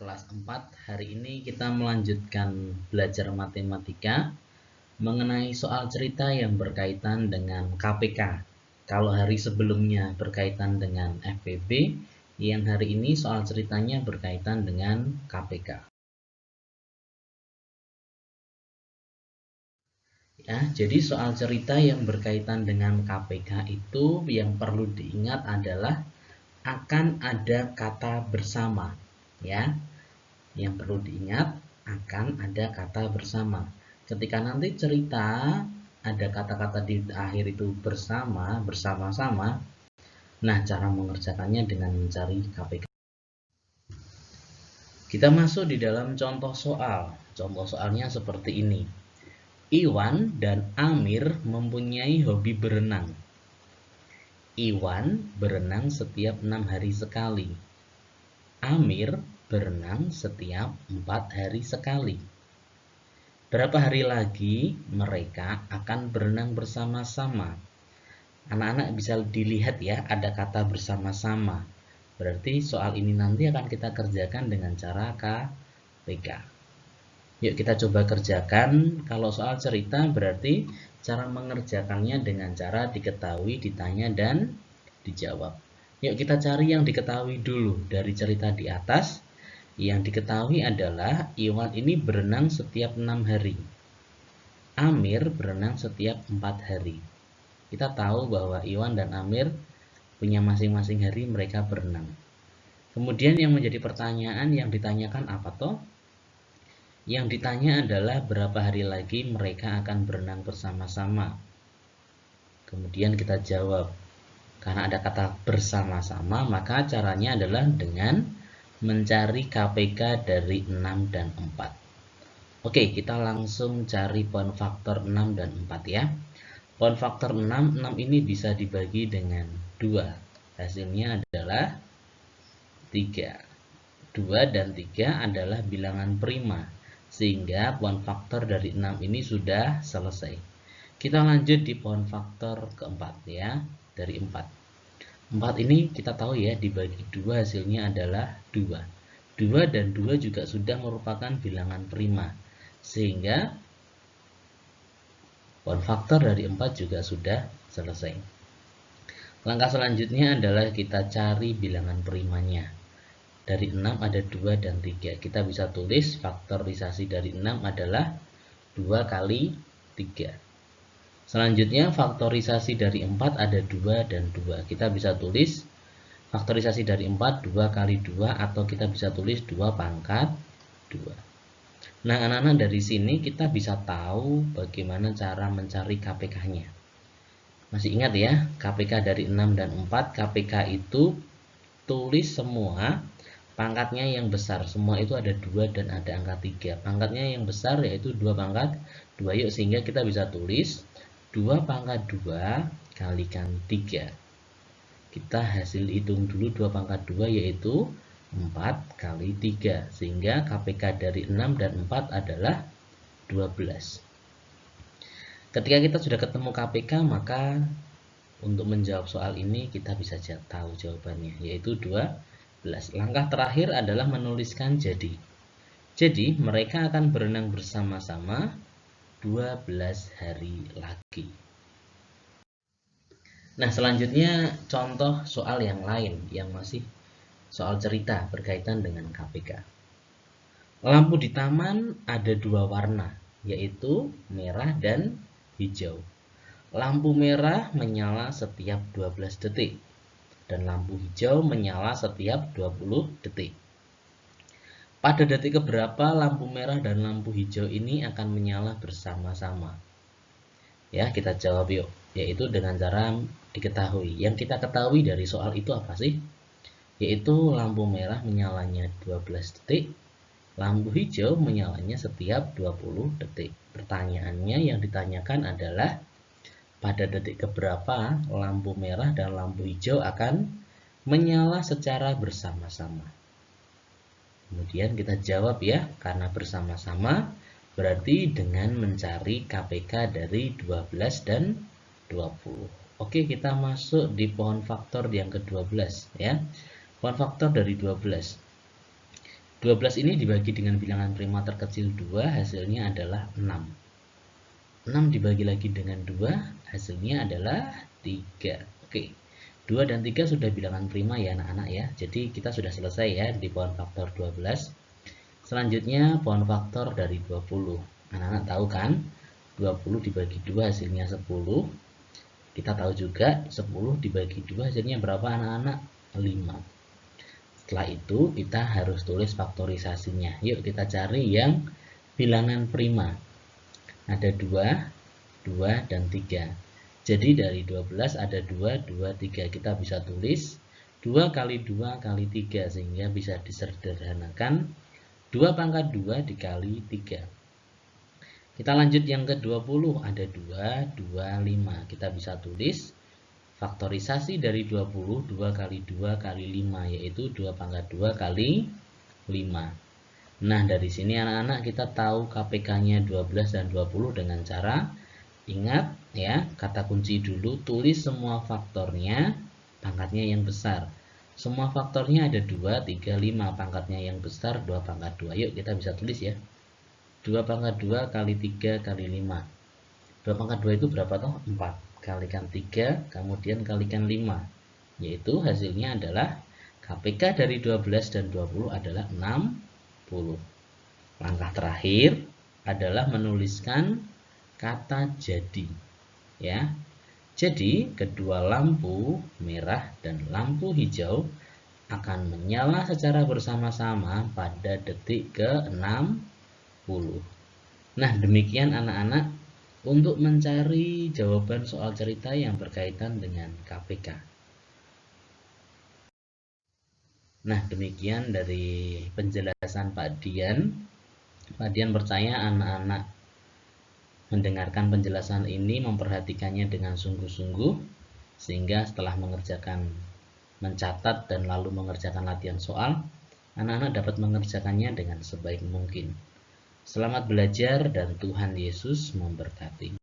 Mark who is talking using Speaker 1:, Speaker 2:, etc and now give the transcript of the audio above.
Speaker 1: kelas 4. Hari ini kita melanjutkan belajar matematika mengenai soal cerita yang berkaitan dengan KPK. Kalau hari sebelumnya berkaitan dengan FPB, yang hari ini soal ceritanya berkaitan dengan KPK. Ya, jadi soal cerita yang berkaitan dengan KPK itu yang perlu diingat adalah akan ada kata bersama, ya. Yang perlu diingat akan ada kata bersama. Ketika nanti cerita ada kata-kata di akhir itu bersama-sama. Nah, cara mengerjakannya dengan mencari KPK. Kita masuk di dalam contoh soal. Contoh soalnya seperti ini. Iwan dan Amir mempunyai hobi berenang. Iwan berenang setiap 6 hari sekali. Amir berenang setiap 4 hari sekali. Berapa hari lagi mereka akan berenang bersama-sama? Anak-anak bisa dilihat ya, ada kata bersama-sama. Berarti soal ini nanti akan kita kerjakan dengan cara KPK. Yuk kita coba kerjakan. Kalau soal cerita berarti cara mengerjakannya dengan cara diketahui, ditanya, dan dijawab. Yuk kita cari yang diketahui dulu dari cerita di atas. Yang diketahui adalah Iwan ini berenang setiap 6 hari. Amir berenang setiap 4 hari. Kita tahu bahwa Iwan dan Amir punya masing-masing hari mereka berenang. Kemudian yang menjadi pertanyaan yang ditanyakan apa toh? Yang ditanya adalah berapa hari lagi mereka akan berenang bersama-sama. Kemudian kita jawab. Karena ada kata bersama-sama, maka caranya adalah dengan mencari KPK dari 6 dan 4. Oke, kita langsung cari poin faktor 6 dan 4 ya. Poin faktor 6 ini bisa dibagi dengan 2. Hasilnya adalah 3. 2 dan 3 adalah bilangan prima, sehingga poin faktor dari 6 ini sudah selesai. Kita lanjut di poin faktor keempat ya, dari 4. 4 ini kita tahu ya, dibagi 2 hasilnya adalah 2. 2 dan 2 juga sudah merupakan bilangan prima, sehingga poin faktor dari 4 juga sudah selesai. Langkah selanjutnya adalah kita cari bilangan primanya. Dari 6 ada 2 dan 3. Kita bisa tulis faktorisasi dari 6 adalah 2 kali 3. Selanjutnya faktorisasi dari 4 ada 2 dan 2. Kita bisa tulis faktorisasi dari 4 2 kali 2, atau kita bisa tulis 2 pangkat 2. Nah, anak-anak, dari sini kita bisa tahu bagaimana cara mencari KPK-nya. Masih ingat ya, KPK dari 6 dan 4, KPK itu tulis semua pangkatnya yang besar. Semua itu ada 2 dan ada angka 3. Pangkatnya yang besar yaitu 2 pangkat 2. Yuk, sehingga kita bisa tulis 2 pangkat 2 kalikan 3. Kita hasil hitung dulu 2 pangkat 2 yaitu 4 kali 3. Sehingga KPK dari 6 dan 4 adalah 12. Ketika kita sudah ketemu KPK, maka untuk menjawab soal ini kita bisa tahu jawabannya, yaitu 12. Langkah terakhir adalah menuliskan jadi. Jadi mereka akan berenang bersama-sama 12 hari lagi. Nah, selanjutnya contoh soal yang lain yang masih soal cerita berkaitan dengan KPK. Lampu di taman ada 2 warna, yaitu merah dan hijau. Lampu merah menyala setiap 12 detik dan lampu hijau menyala setiap 20 detik. Pada detik keberapa lampu merah dan lampu hijau ini akan menyala bersama-sama? Ya, kita jawab yuk, yaitu dengan cara diketahui. Yang kita ketahui dari soal itu apa sih? Yaitu lampu merah menyalanya 12 detik, lampu hijau menyalanya setiap 20 detik. Pertanyaannya yang ditanyakan adalah pada detik keberapa lampu merah dan lampu hijau akan menyala secara bersama-sama. Kemudian kita jawab ya, karena bersama-sama berarti dengan mencari KPK dari 12 dan 20. Oke, kita masuk di pohon faktor yang ke-12 ya. Pohon faktor dari 12. 12 ini dibagi dengan bilangan prima terkecil 2, hasilnya adalah 6. 6 dibagi lagi dengan 2, hasilnya adalah 3. Oke, 2 dan 3 sudah bilangan prima ya anak-anak ya. Jadi kita sudah selesai ya di pohon faktor 12. Selanjutnya pohon faktor dari 20. Anak-anak tahu kan? 20 dibagi 2 hasilnya 10. Kita tahu juga 10 dibagi 2 hasilnya berapa anak-anak? 5. Setelah itu kita harus tulis faktorisasinya. Yuk kita cari yang bilangan prima. Ada 2, 2, dan 3. Jadi dari 12 ada 2, 2, 3. Kita bisa tulis 2 kali 2 kali 3 sehingga bisa disederhanakan 2 pangkat 2 dikali 3. Kita lanjut yang ke-20. Ada 2, 2, 5. Kita bisa tulis faktorisasi dari 20, 2 kali 2 kali 5, yaitu 2 pangkat 2 kali 5. Nah, dari sini anak-anak kita tahu KPK-nya 12 dan 20 dengan cara ingat ya, kata kunci dulu, tulis semua faktornya, pangkatnya yang besar. Semua faktornya ada 2, 3, 5, pangkatnya yang besar 2 pangkat 2. Yuk kita bisa tulis ya. 2 pangkat 2 kali 3 kali 5. 2 pangkat 2 itu berapa toh? 4. Kalikan 3, kemudian kalikan 5. Yaitu hasilnya adalah KPK dari 12 dan 20 adalah 60. Langkah terakhir adalah menuliskan kata jadi. Ya. Jadi, kedua lampu merah dan lampu hijau akan menyala secara bersama-sama pada detik ke-60. Nah, demikian anak-anak untuk mencari jawaban soal cerita yang berkaitan dengan KPK. Nah, demikian dari penjelasan Pak Dian. Pak Dian percaya anak-anak mendengarkan penjelasan ini, memperhatikannya dengan sungguh-sungguh, sehingga setelah mencatat dan lalu mengerjakan latihan soal, anak-anak dapat mengerjakannya dengan sebaik mungkin. Selamat belajar dan Tuhan Yesus memberkati.